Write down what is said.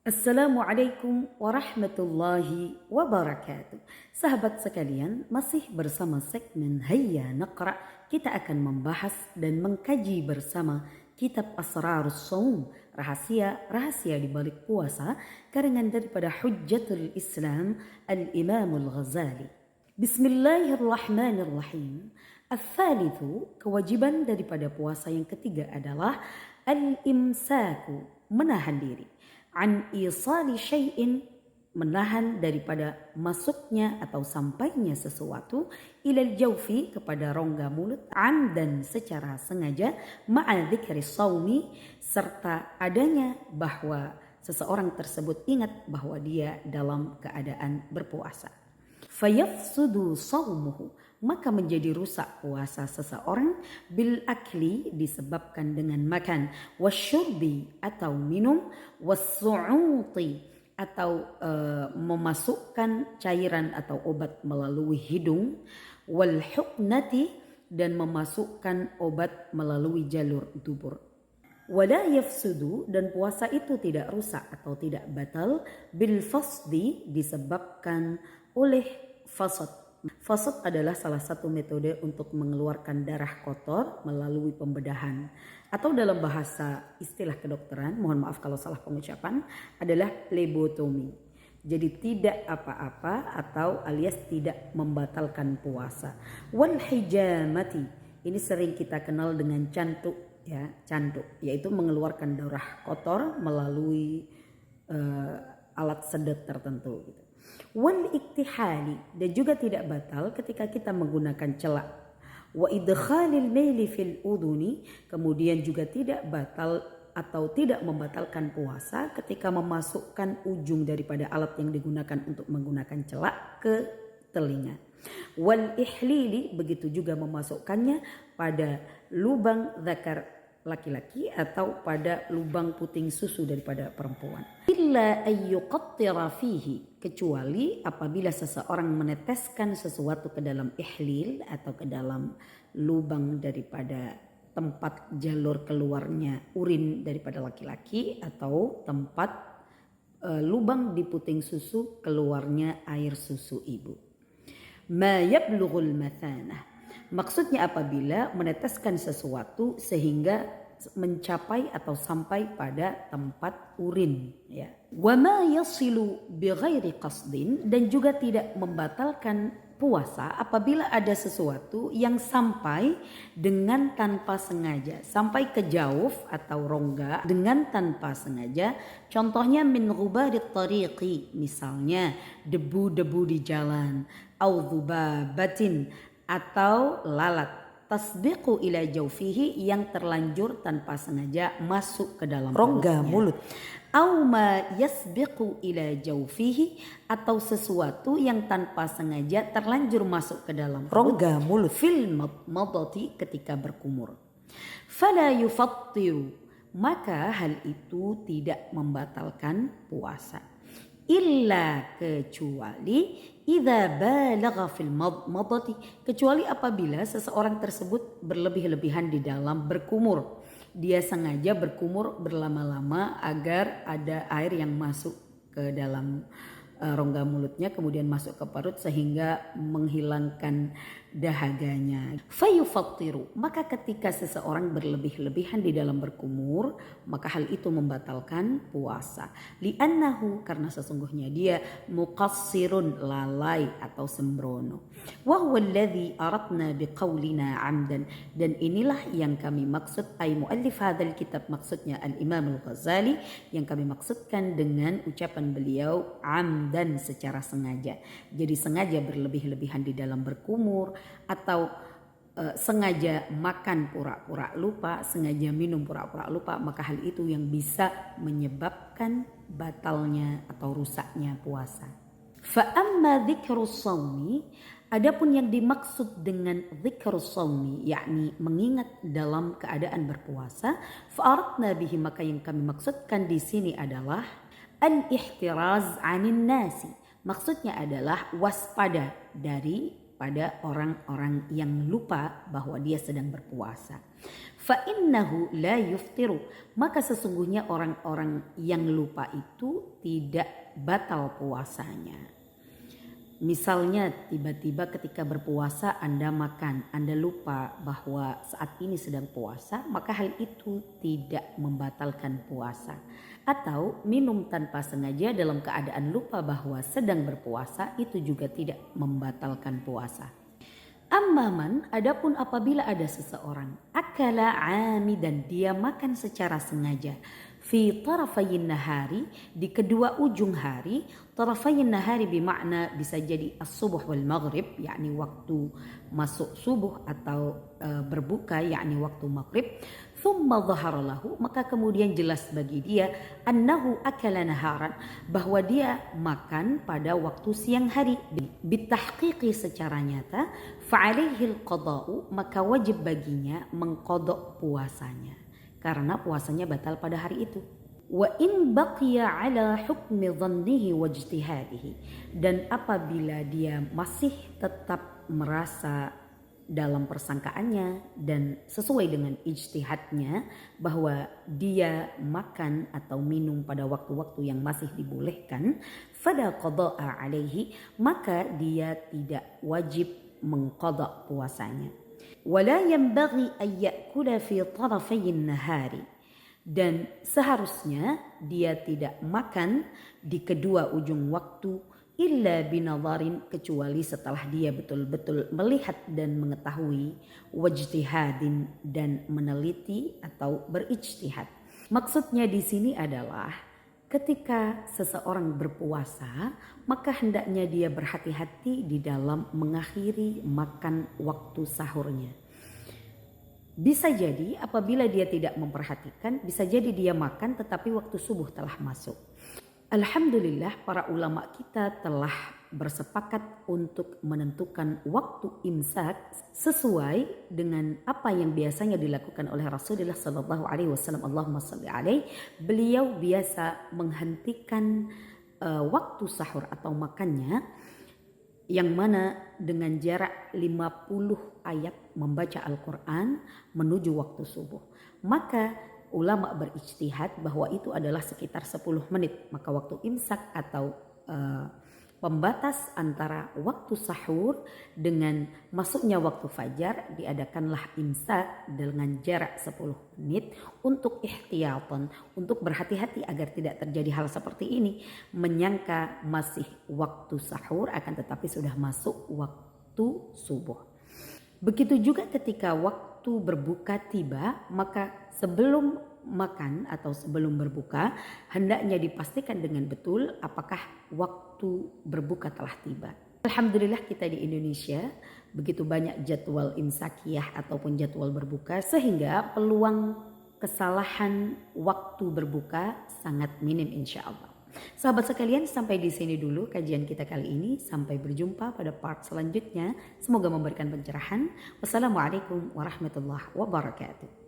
Assalamualaikum warahmatullahi wabarakatuh. Sahabat sekalian, masih bersama segmen Hayya Naqra. Kita akan membahas dan mengkaji bersama kitab Asrarus Shaum, rahasia-rahasia di balik puasa, karangan daripada Hujjatul Islam Al-Imam Al-Ghazali. Bismillahirrahmanirrahim. Al-thalithu, kewajiban daripada puasa yang ketiga adalah al-imsaku, menahan diri. An isali syai'in, menahan daripada masuknya atau sampainya sesuatu, ilal jawfi, kepada rongga mulut, amdan, secara sengaja, ma'a dzikri shaumi, serta adanya bahwa seseorang tersebut ingat bahwa dia dalam keadaan berpuasa. Fayafsudu shaumuhu, maka menjadi rusak puasa seseorang, bil akli, disebabkan dengan makan, wasyurbi, atau minum, wassu'uti, atau memasukkan cairan atau obat melalui hidung, wal huknati, dan memasukkan obat melalui jalur dubur. Wala yafsudu, dan puasa itu tidak rusak atau tidak batal, bil fasdi, disebabkan oleh fasad. Fasad adalah salah satu metode untuk mengeluarkan darah kotor melalui pembedahan, atau dalam bahasa istilah kedokteran, mohon maaf kalau salah pengucapan, adalah plebotomi. Jadi tidak apa-apa atau alias tidak membatalkan puasa. Wal hijamati, ini sering kita kenal dengan cantuk, ya, cantuk, yaitu mengeluarkan darah kotor melalui alat sedot tertentu gitu. Wal iktihali, dan juga tidak batal ketika kita menggunakan celak. Wa idkhalil maili fil udhuni, kemudian juga tidak batal atau tidak membatalkan puasa ketika memasukkan ujung daripada alat yang digunakan untuk menggunakan celak ke telinga. Wal ihlili, begitu juga memasukkannya pada lubang zakar laki-laki atau pada lubang puting susu daripada perempuan. Illa ayyuqattira fihi, kecuali apabila seseorang meneteskan sesuatu ke dalam ihlil atau ke dalam lubang daripada tempat jalur keluarnya urin daripada laki-laki, atau tempat lubang di puting susu keluarnya air susu ibu. Ma yablughul mathanah, maksudnya apabila meneteskan sesuatu sehingga mencapai atau sampai pada tempat urin, ya. Wa ma yasilu bighairi qasdin, dan juga tidak membatalkan puasa apabila ada sesuatu yang sampai dengan tanpa sengaja, sampai ke jauf atau rongga dengan tanpa sengaja. Contohnya min ghubarit tariqi, misalnya debu-debu di jalan, au dhubabatin, atau lalat, tasbiqu ila jaufihi, yang terlanjur tanpa sengaja masuk ke dalam rongga mulut. Au ma yasbiqu ila jaufihi, atau sesuatu yang tanpa sengaja terlanjur masuk ke dalam rongga mulut, fil madati, ketika berkumur. Fala yufattiru, maka hal itu tidak membatalkan puasa. Illa, kecuali idza balagha fil madati, kecuali apabila seseorang tersebut berlebih-lebihan di dalam berkumur. Dia sengaja berkumur berlama-lama agar ada air yang masuk ke dalam rongga mulutnya, kemudian masuk ke perut sehingga menghilangkan dahaganya. Fayufattiru, maka ketika seseorang berlebih-lebihan di dalam berkumur, maka hal itu membatalkan puasa. Li'annahu, karena sesungguhnya dia muqassirun, lalai atau sembrono. Wa huwa alladhi aradna biqaulina amdan, dan inilah yang kami maksud, ay muallif hadzal kitab, maksudnya al-Imam Al-Ghazali, yang kami maksudkan dengan ucapan beliau amdan, secara sengaja. Jadi sengaja berlebih-lebihan di dalam berkumur, atau sengaja makan pura-pura lupa, sengaja minum pura-pura lupa, maka hal itu yang bisa menyebabkan batalnya atau rusaknya puasa. Fa amma dzikrus shaumi, adapun yang dimaksud dengan dzikrus shaumi, yakni mengingat dalam keadaan berpuasa, fa aradna bihi, maka yang kami maksudkan di sini adalah al-ihtiraz 'anin nasi, maksudnya adalah waspada pada orang-orang yang lupa bahwa dia sedang berpuasa. fa innahu la yuftiru, maka sesungguhnya orang-orang yang lupa itu tidak batal puasanya. Misalnya tiba-tiba ketika berpuasa Anda makan, Anda lupa bahwa saat ini sedang puasa, maka hal itu tidak membatalkan puasa. Atau minum tanpa sengaja dalam keadaan lupa bahwa sedang berpuasa, itu juga tidak membatalkan puasa. Amman, adapun apabila ada seseorang akala amidan, dia makan secara sengaja, fi tarafayin nahari, di kedua ujung hari. Tarafayin nahari bermakna bisa jadi as-subuh wal maghrib, yakni waktu masuk subuh atau berbuka, yakni waktu maghrib. Thumma dhahara lahu, maka kemudian jelas bagi dia annahu akala naharan, bahwa dia makan pada waktu siang hari. Bitahqiqi, secara nyata, fa'alaihil qada'u, maka wajib baginya mengqada' puasanya karena puasanya batal pada hari itu. Wa in baqiya ala hukmi dhannihi wa ijtihadihi, dan apabila dia masih tetap merasa dalam persangkaannya dan sesuai dengan ijtihadnya bahwa dia makan atau minum pada waktu-waktu yang masih dibolehkan, fala qada'a alaihi, maka dia tidak wajib mengqada' puasanya. Wala yanbaghi an ya'kula fi tarafayin nahari, dan seharusnya dia tidak makan di kedua ujung waktu illa binadharin, kecuali setelah dia betul-betul melihat dan mengetahui, wajtihadin, dan meneliti atau berijtihad. Maksudnya di sini adalah ketika seseorang berpuasa, maka hendaknya dia berhati-hati di dalam mengakhiri makan waktu sahurnya. Bisa jadi apabila dia tidak memperhatikan, bisa jadi dia makan tetapi waktu subuh telah masuk. Alhamdulillah, para ulama kita telah bersepakat untuk menentukan waktu imsak sesuai dengan apa yang biasanya dilakukan oleh Rasulullah sallallahu alaihi wasallam. Allahumma shalli alaihi. Beliau biasa menghentikan waktu sahur atau makannya yang mana dengan jarak 50 ayat membaca Al-Quran menuju waktu subuh. Maka ulama berijtihad bahwa itu adalah sekitar 10 menit. Maka waktu imsak atau pembatas antara waktu sahur dengan masuknya waktu fajar, diadakanlah imsak dengan jarak 10 menit untuk ihtiyatan, untuk berhati-hati agar tidak terjadi hal seperti ini, menyangka masih waktu sahur akan tetapi sudah masuk waktu subuh. Begitu juga ketika waktu berbuka tiba, maka sebelum makan atau sebelum berbuka hendaknya dipastikan dengan betul apakah waktu berbuka telah tiba. Alhamdulillah kita di Indonesia begitu banyak jadwal imsakiyah ataupun jadwal berbuka sehingga peluang kesalahan waktu berbuka sangat minim insya Allah. Sahabat sekalian, sampai di sini dulu kajian kita kali ini. Sampai berjumpa pada part selanjutnya. Semoga memberikan pencerahan. Wassalamualaikum warahmatullahi wabarakatuh.